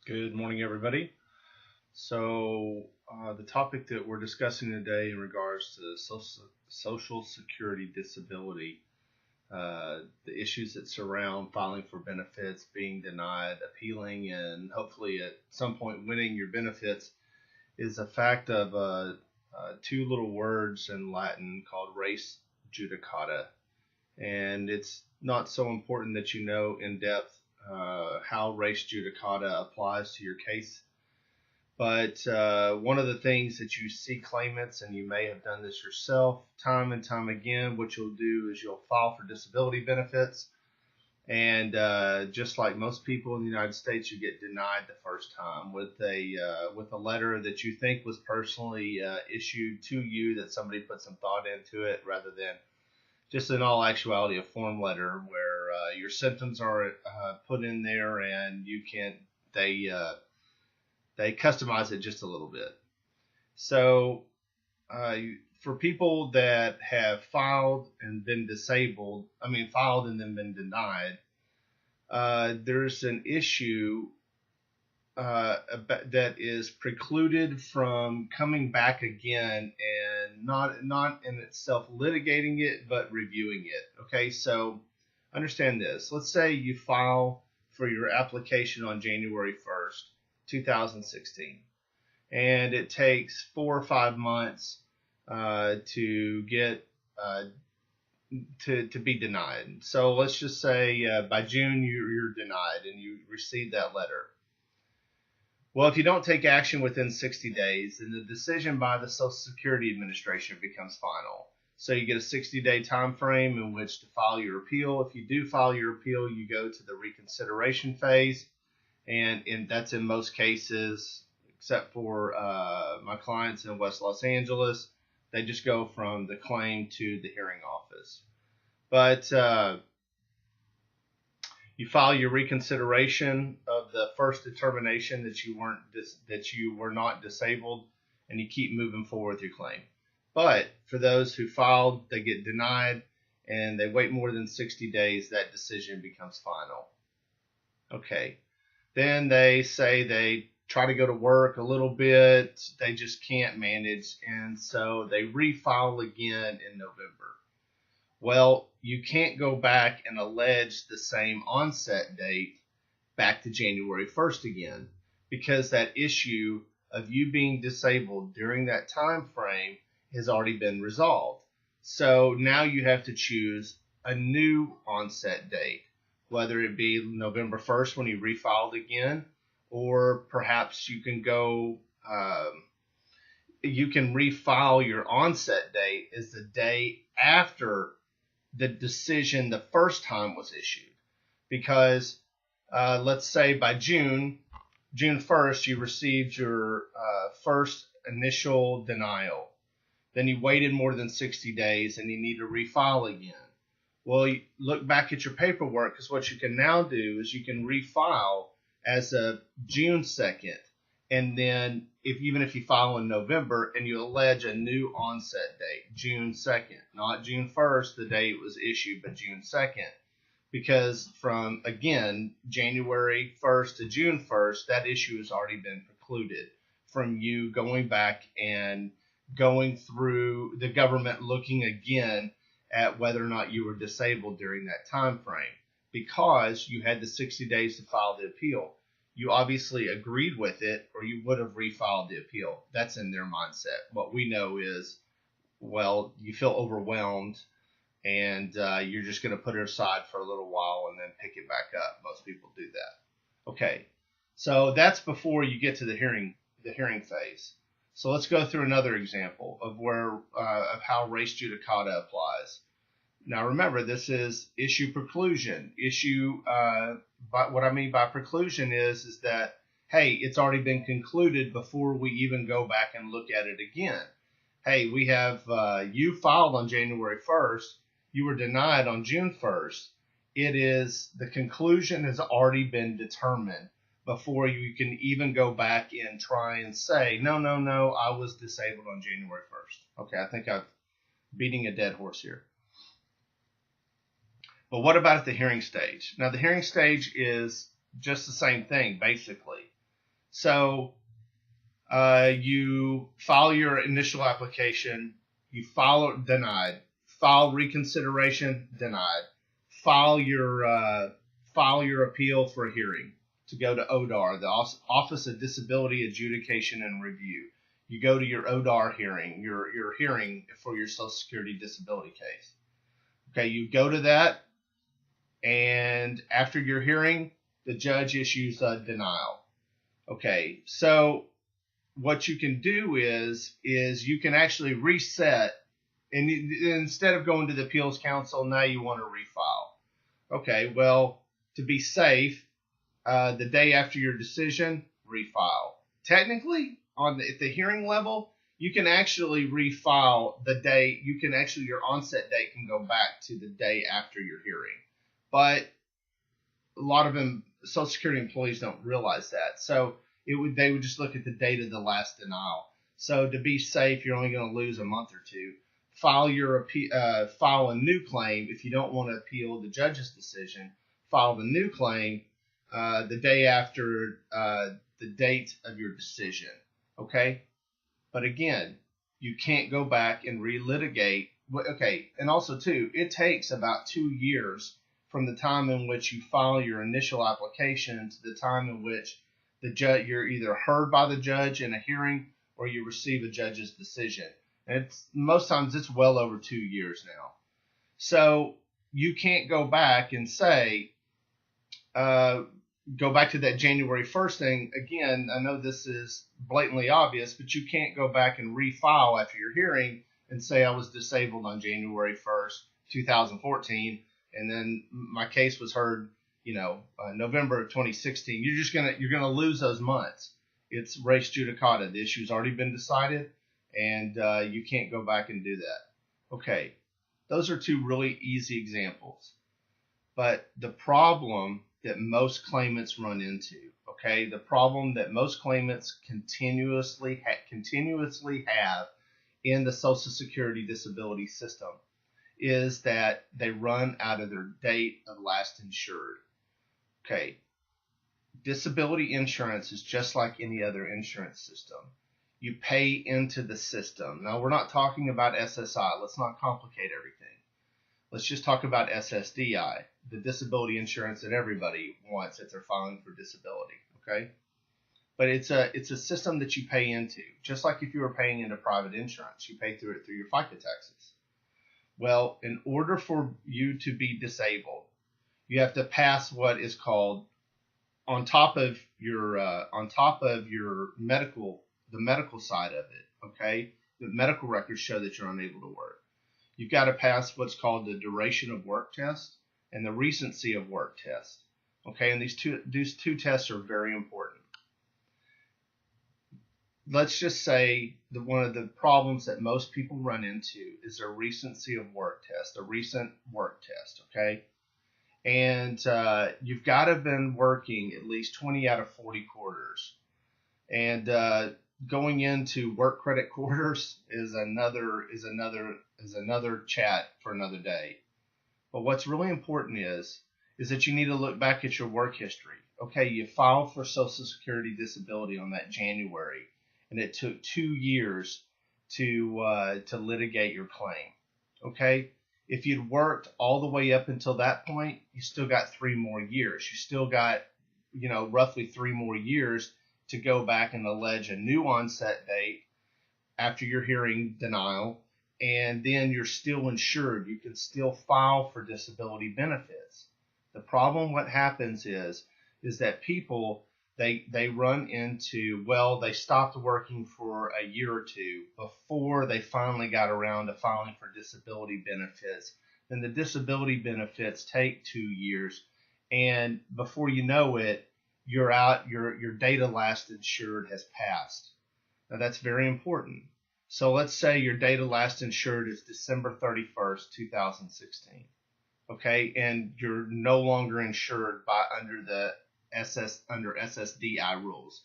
Good morning, everybody. The topic that we're discussing today in regards to Social Security disability, the issues that surround filing for benefits, being denied, appealing, and hopefully at some point winning your benefits, is a fact of two little words in Latin called res judicata. And it's not so important that you know in depth how res judicata applies to your case. But one of the things that you see claimants, and you may have done this yourself time and time again, what you'll do is you'll file for disability benefits. And just like most people in the United States, you get denied the first time with a letter that you think was personally issued to you, that somebody put some thought into it, rather than just in all actuality a form letter where your symptoms are put in there, and they customize it just a little bit. So for people that have filed and been disabled, filed and then been denied, there's an issue that is precluded from coming back again, and not in itself litigating it, but reviewing it. Okay, so understand this. Let's say you file for your application on January 1st, 2016, and it takes 4 or 5 months to get to be denied. So let's just say by June you're denied and you receive that letter. Well, if you don't take action within 60 days, then the decision by the Social Security Administration becomes final. So you get a 60-day time frame in which to file your appeal. If you do file your appeal, you go to the reconsideration phase, and that's in most cases, except for my clients in West Los Angeles. They just go from the claim to the hearing office. But you file your reconsideration of the first determination that you were not disabled, and you keep moving forward with your claim. But for those who filed, they get denied, and they wait more than 60 days, that decision becomes final. Okay. Then they say they try to go to work a little bit, they just can't manage, and so they refile again in November. Well, you can't go back and allege the same onset date back to January 1st again, because that issue of you being disabled during that time frame has already been resolved. So now you have to choose a new onset date, whether it be November 1st when you refiled again, or perhaps you can go, you can refile your onset date as the day after the decision the first time was issued. Because let's say by June 1st, you received your first initial denial. Then you waited more than 60 days and you need to refile again. Well, you look back at your paperwork, because what you can now do is you can refile as of June 2nd. And then even if you file in November and you allege a new onset date, June 2nd, not June 1st, the day it was issued, but June 2nd. Because from, again, January 1st to June 1st, that issue has already been precluded from you going back and going through the government looking again at whether or not you were disabled during that time frame, because you had the 60 days to file the appeal. You obviously agreed with it, or you would have refiled the appeal. That's in their mindset. What we know is, well, you feel overwhelmed, and you're just going to put it aside for a little while and then pick it back up. Most people do that. Okay, so that's before you get to the hearing phase. So let's go through another example of how res judicata applies. Now remember, this is issue preclusion. But what I mean by preclusion is that, hey, it's already been concluded before we even go back and look at it again. Hey, we have you filed on January 1st. You were denied on June 1st. The conclusion has already been determined before you can even go back and try and say, no, I was disabled on January 1st. Okay, I think I'm beating a dead horse here. But what about at the hearing stage? Now, the hearing stage is just the same thing, basically. So you file your initial application, you file denied, file reconsideration, denied, file your appeal for a hearing to go to ODAR, the Office of Disability Adjudication and Review. You go to your ODAR hearing, your hearing for your Social Security disability case. Okay, you go to that, and after your hearing, the judge issues a denial. Okay, so what you can do is you can actually reset, and instead of going to the appeals council, now you want to refile. Okay, well, to be safe, the day after your decision, refile. Technically, at the hearing level, you can actually refile the day. You can actually, your onset date can go back to the day after your hearing. But a lot of them, Social Security employees don't realize that. So they would just look at the date of the last denial. So to be safe, you're only going to lose a month or two. File a new claim if you don't want to appeal the judge's decision. File the new claim the day after the date of your decision. Okay, but again, you can't go back and relitigate. Okay, and also too, it takes about 2 years from the time in which you file your initial application to the time in which the judge, you're either heard by the judge in a hearing or you receive a judge's decision. And most times it's well over 2 years now. So you can't go back and say, go back to that January 1st thing. Again, I know this is blatantly obvious, but you can't go back and refile after your hearing and say I was disabled on January 1st, 2014, and then my case was heard, November of 2016. You're gonna lose those months. It's res judicata. The issue's already been decided, and you can't go back and do that. Okay, those are two really easy examples. But the problem that most claimants run into, okay, the problem that most claimants continuously have in the Social Security disability system is that they run out of their date of last insured. Okay, disability insurance is just like any other insurance system. You pay into the system. Now, we're not talking about SSI. Let's not complicate everything. Let's just talk about SSDI, the disability insurance that everybody wants if they're filing for disability, okay? But it's a system that you pay into, just like if you were paying into private insurance. You pay through your FICA taxes. Well, in order for you to be disabled, you have to pass what is called, on top of your medical, the medical side of it, okay? The medical records show that you're unable to work. You've got to pass what's called the duration of work test and the recency of work test. Okay, and these two tests are very important. Let's just say that one of the problems that most people run into is a recency of work test, a recent work test, okay? And you've got to have been working at least 20 out of 40 quarters. And going into work credit quarters is another chat for another day. But what's really important is that you need to look back at your work history. Okay, you filed for Social Security disability on that January, and it took 2 years to litigate your claim. Okay, if you'd worked all the way up until that point, you still got 3 more years. You still got, roughly 3 more years to go back and allege a new onset date after your hearing denial, and then you're still insured. You can still file for disability benefits. The problem, what happens is that people, they run into, they stopped working for a year or two before they finally got around to filing for disability benefits. Then the disability benefits take 2 years, and before you know it, you're out, your date of last insured has passed. Now that's very important. So let's say your date of last insured is December 31st, 2016. Okay, and you're no longer insured under SSDI rules.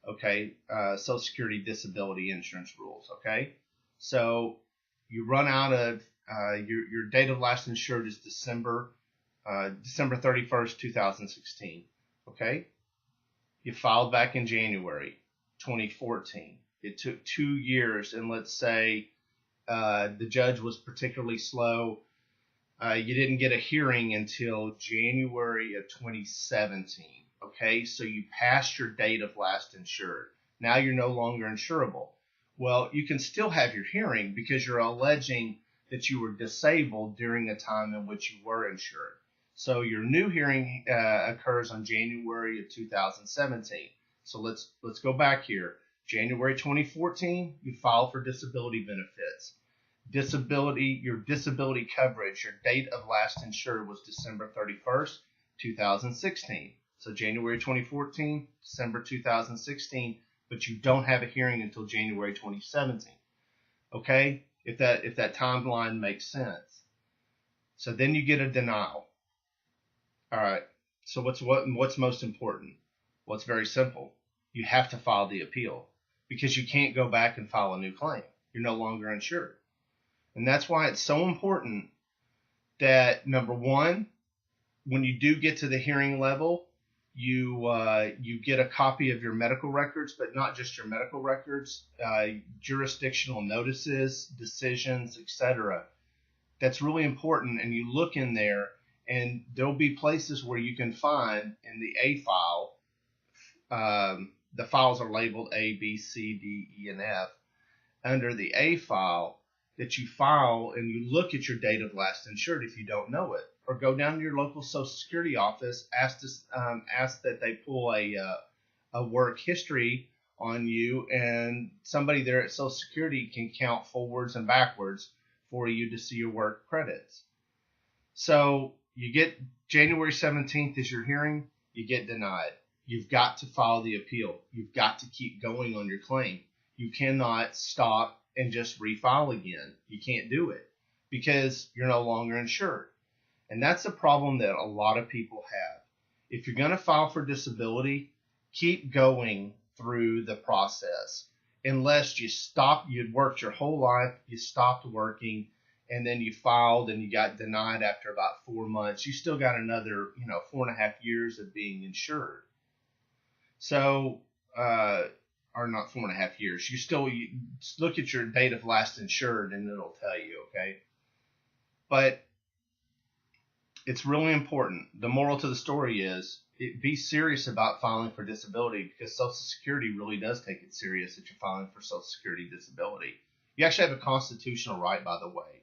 Okay, Social Security disability insurance rules. Okay, so you run out of your date of last insured is December 31st, 2016. Okay, You filed back in January 2014. It took 2 years, and let's say the judge was particularly slow. You didn't get a hearing until January of 2017. Okay, so you passed your date of last insured. Now you're no longer insurable. Well, you can still have your hearing because you're alleging that you were disabled during a time in which you were insured. So your new hearing occurs on January of 2017. So let's go back here. January 2014, you filed for disability benefits. Your disability coverage, your date of last insured was December 31st, 2016. So January 2014, December 2016, but you don't have a hearing until January 2017. Okay? If that timeline makes sense. So then you get a denial. All right. So what's most important? Well, it's very simple. You have to file the appeal because you can't go back and file a new claim. You're no longer insured. And that's why it's so important that, number one, when you do get to the hearing level, you get a copy of your medical records, but not just your medical records, jurisdictional notices, decisions, etc. That's really important, and you look in there, and there'll be places where you can find in the A file, the files are labeled A, B, C, D, E, and F. Under the A file, that you file and you look at your date of last insured if you don't know it, or go down to your local Social Security office, ask that they pull a work history on you, and somebody there at Social Security can count forwards and backwards for you to see your work credits. So you get January 17th is your hearing, you get denied. You've got to file the appeal. You've got to keep going on your claim. You cannot stop and just refile again. You can't do it because you're no longer insured. And that's a problem that a lot of people have. If you're going to file for disability, keep going through the process. Unless you'd worked your whole life, you stopped working, and then you filed and you got denied after about 4 months, you still got another, 4.5 years of being insured. So, or not 4.5 years. You look at your date of last insured and it'll tell you, okay? But it's really important. The moral to the story is be serious about filing for disability, because Social Security really does take it serious that you're filing for Social Security disability. You actually have a constitutional right, by the way,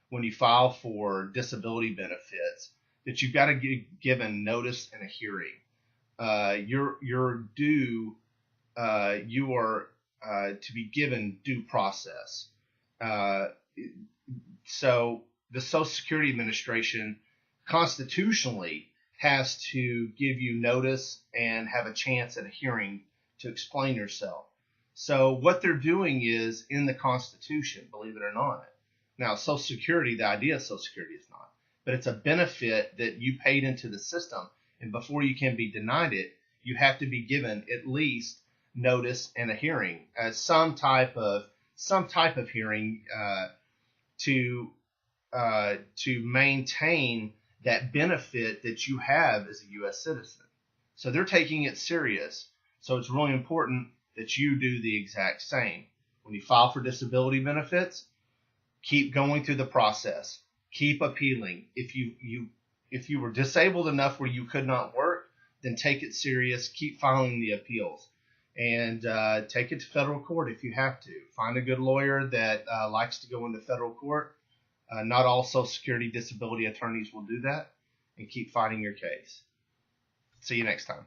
when you file for disability benefits, that you've got to get given notice and a hearing. You're due. You are to be given due process. So the Social Security Administration constitutionally has to give you notice and have a chance at a hearing to explain yourself. So what they're doing is in the Constitution, believe it or not. Now, Social Security, the idea of Social Security is not, but it's a benefit that you paid into the system, and before you can be denied it, you have to be given at least notice and a hearing, some type of hearing to maintain that benefit that you have as a U.S. citizen. So they're taking it serious. So it's really important that you do the exact same. When you file for disability benefits, keep going through the process. Keep appealing. If you were disabled enough where you could not work, then take it serious. Keep filing the appeals. And take it to federal court if you have to. Find a good lawyer that likes to go into federal court. Not all Social Security disability attorneys will do that. And keep fighting your case. See you next time.